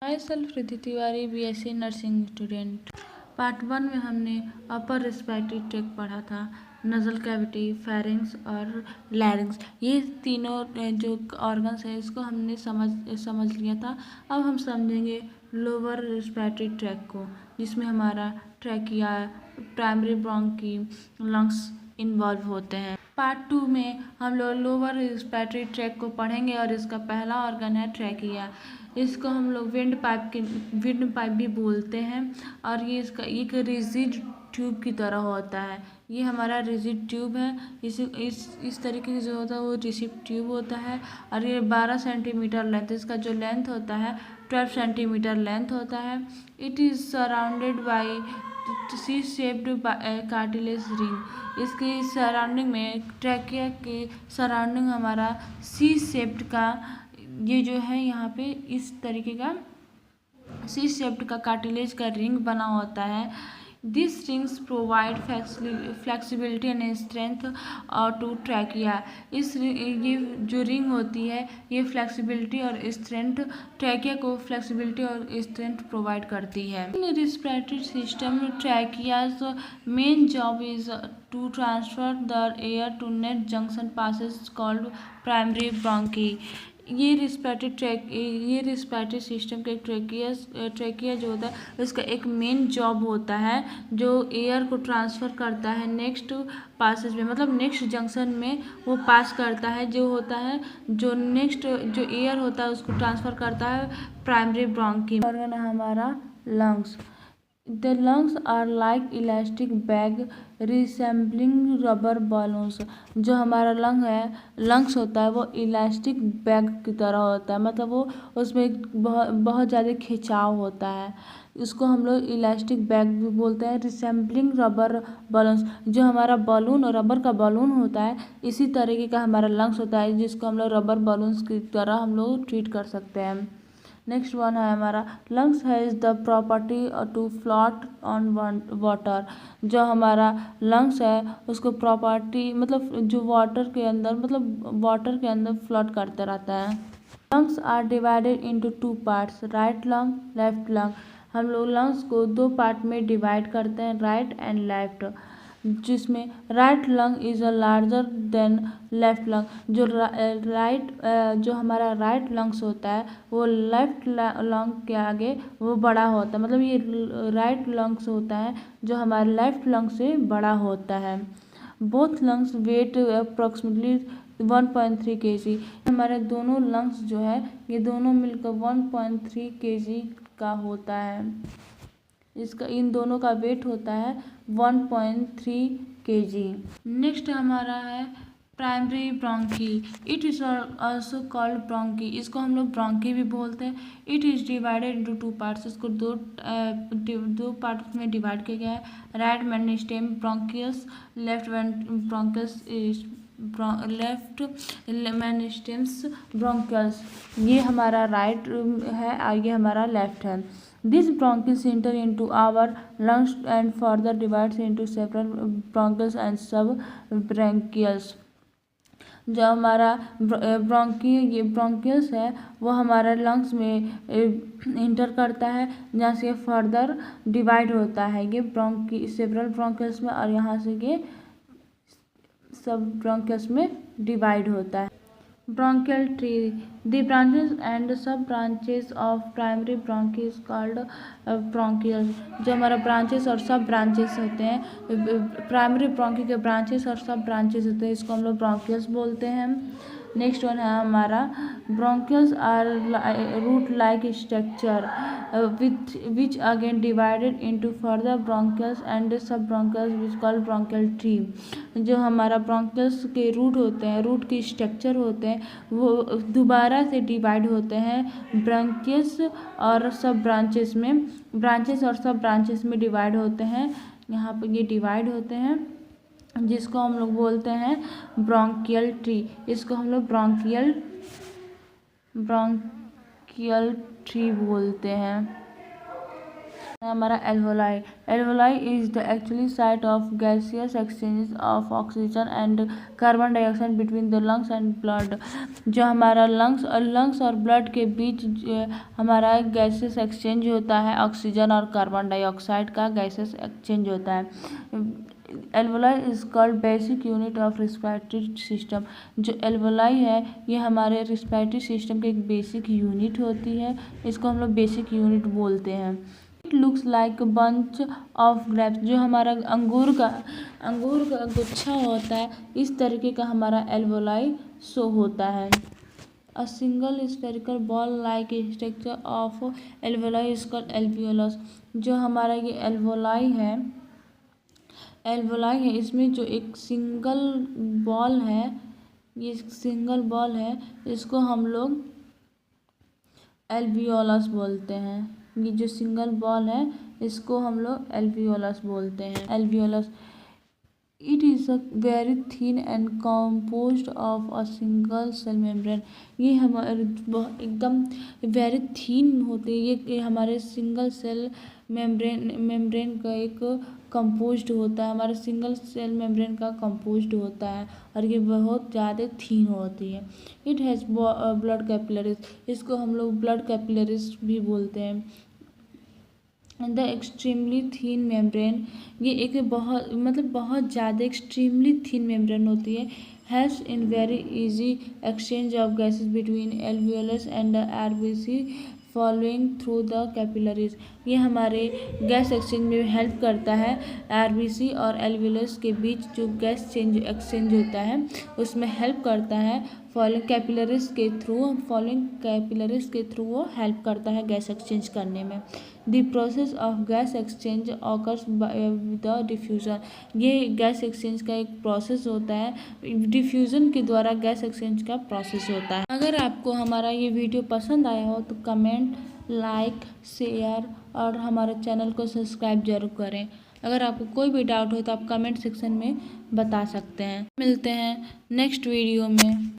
My self Riddhi Tiwari BSc nursing student. Part 1 में हमने upper respiratory tract पढ़ा था, नजल कैविटी, फेरिंग्स और लैरिंग्स। ये तीनों जो ऑर्गन्स है इसको हमने समझ लिया था। अब हम समझेंगे लोअर रेस्पिरेटरी ट्रैक को, जिसमें हमारा trachea, primary bronchi, lungs involve होते हैं। पार्ट 2 में हम लोग लोअर रेस्पिरेटरी ट्रैक को पढ़ेंगे और इसका पहला ऑर्गन है ट्रैकिया। इसको हम लोग विंड पाइप भी बोलते हैं और ये इसका एक रिजिड ट्यूब की तरह होता है। ये हमारा रिजिड ट्यूब है। इस तरीके से जो होता है वो रिजिड ट्यूब होता है और ये 12 सेंटीमीटर लेंथ, इसका जो लेंथ होता है 12 सेंटीमीटर लेंथ होता है। It is surrounded by C shaped cartilage ring. इसके सराउंडिंग में, ट्रैकिया के सराउंडिंग हमारा सी शेप्ड का ये जो है यहाँ पे इस तरीके का सी शेप्ड का कार्टिलेज का रिंग बना होता है। This rings provide flexibility and strength to trachea. ये जो रिंग होती है ये फ्लेक्सिबिलिटी और स्ट्रेंथ, ट्रैकिया को फ्लेक्सिबिलिटी और स्ट्रेंथ प्रोवाइड करती है। In respiratory system, trachea's main job is to transfer the air to net junction passage called primary bronchi. ये रेस्पिरेटरी सिस्टम के ट्रैकिया जो होता है उसका एक मेन जॉब होता है जो एयर को ट्रांसफ़र करता है नेक्स्ट पासेज में, मतलब नेक्स्ट जंक्शन में वो पास करता है। जो होता है जो नेक्स्ट जो एयर होता है उसको ट्रांसफ़र करता है प्राइमरी ब्रोंकी। ऑर्गन हमारा lungs. The lungs are like elastic bag resembling rubber balloons। जो हमारा लंग्स होता है वो इलास्टिक बैग की तरह होता है, मतलब वो उसमें बहुत ज़्यादा खिंचाव होता है। इसको हम लोग इलास्टिक बैग भी बोलते हैं। रिसेम्बलिंग रबर बलून्स, जो हमारा बलून और रबर का बलून होता है इसी तरीके का हमारा लंग्स होता है, जिसको हम लोग रबर बलून्स की तरह हम लोग ट्रीट कर सकते हैं। नेक्स्ट वन है हमारा lungs has the property to float on water. जो हमारा लंग्स है उसको प्रॉपर्टी, मतलब जो वाटर के अंदर फ्लोट करते रहता है। Lungs are divided into 2 parts, right lung, left lung. हम लोग लंग्स को 2 पार्ट में डिवाइड करते हैं, राइट एंड लेफ्ट, जिसमें right lung is a larger than left lung. जो हमारा राइट लंग्स होता है वो लेफ्ट लंग के आगे वो बड़ा होता है, मतलब ये राइट लंग्स होता है जो हमारे लेफ्ट लंग से बड़ा होता है। Both lungs weight approximately 1.3 kg। हमारे दोनों लंग्स जो है ये दोनों मिलकर 1.3 kg का होता है। इन दोनों का वेट होता है 1.3 kg। नेक्स्ट हमारा है primary bronchi. It is also called bronchi. इसको हम लोग ब्रोंकी भी बोलते हैं। It is divided into 2 parts. इसको दो पार्ट्स में डिवाइड किया गया है, right main stem bronchus, left bronchus, left main stems bronchus. ये हमारा राइट है और ये हमारा लेफ्ट है। This bronchus enter into our lungs and further divides into several bronchioles and subbronchioles। जो हमारा ब्रोंकियस है वो हमारा लंग्स में इंटर करता है, जहाँ से फर्दर डिवाइड होता है ये सेवरल ब्रोंकियल्स में, और यहाँ से ये सब ब्रोंकियल्स में डिवाइड होता है। Bronchial tree. The branches and sub-branches of primary bronchi is called bronchioles। जो हमारा ब्रांचेस और सब ब्रांचेस होते हैं, प्राइमरी ब्रोंकी के ब्रांचेस और सब ब्रांचेस होते हैं, इसको हम लोग ब्रोंकियल्स बोलते हैं। नेक्स्ट वन है हमारा bronchials are root like structure which again divided into further bronchials and sub bronchials which called bronchial tree. जो हमारा ब्रोंकियल्स के रूट होते हैं, रूट के स्ट्रक्चर होते हैं, वो दोबारा से डिवाइड होते हैं ब्रोंकियस और सब ब्रांचेस में, ब्रांचेस और सब ब्रांचेस में डिवाइड होते हैं। यहाँ पर ये डिवाइड होते हैं जिसको हम लोग बोलते हैं ब्रोंकियल ट्री। इसको हम लोग ब्रोंकियल ट्री बोलते हैं। हमारा alveoli. Alveoli is the actually site of gaseous exchange of oxygen and carbon dioxide between the lungs and blood. जो हमारा लंग्स और ब्लड के बीच हमारा गैसियस एक्सचेंज होता है, ऑक्सीजन और कार्बन डाइऑक्साइड का गैसियस एक्सचेंज होता है। Alveoli is called basic unit of respiratory system. जो एल्वोलाई है ये हमारे रिस्पिरेटरी सिस्टम की एक बेसिक यूनिट होती है, इसको हम लोग बेसिक यूनिट बोलते हैं। It looks like bunch of grapes. जो हमारा अंगूर का गुच्छा होता है, इस तरीके का हमारा एल्वोलाई शो होता है। A single spherical ball like structure of alveoli is called alveolus. जो हमारा ये एल्वोलाई है इसमें जो एक सिंगल बॉल है, इसको हम लोग एल्वियोलस बोलते हैं। ये जो सिंगल बॉल है इसको हम लोग एल्वियोलस बोलते हैं। Alveolus it is a very thin and composed of a single cell membrane. ये हमारे एकदम वेरी थिन होते हैं, ये हमारे सिंगल सेल मेम्ब्रेन का एक कंपोज्ड होता है, हमारे सिंगल सेल मेम्ब्रेन का कंपोज्ड होता है और ये बहुत ज़्यादा थिन होती है। It has blood capillaries. इसको हम लोग ब्लड कैपिलरीज भी बोलते हैं। द एक्सट्रीमली थीन मेम्ब्रेन, ये एक बहुत ज़्यादा एक्सट्रीमली थीन मेम्ब्रेन होती है। Helps in very easy exchange of gases between alveolus and RBC following through the capillaries. ये हमारे गैस एक्सचेंज में हेल्प करता है। आरबीसी और एल्वियोलस के बीच जो गैस एक्सचेंज होता है उसमें हेल्प करता है। फॉलोइंग कैपिलरीज के थ्रू वो हेल्प करता है गैस एक्सचेंज करने में। The process of gas exchange occurs the diffusion. ये गैस एक्सचेंज का एक प्रोसेस होता है, डिफ्यूज़न के द्वारा गैस एक्सचेंज का प्रोसेस होता है। अगर आपको हमारा ये वीडियो पसंद आया हो तो कमेंट, लाइक, शेयर और हमारे चैनल को सब्सक्राइब जरूर करें। अगर आपको कोई भी डाउट हो तो आप कमेंट सेक्शन में बता सकते हैं। मिलते हैं नेक्स्ट वीडियो में।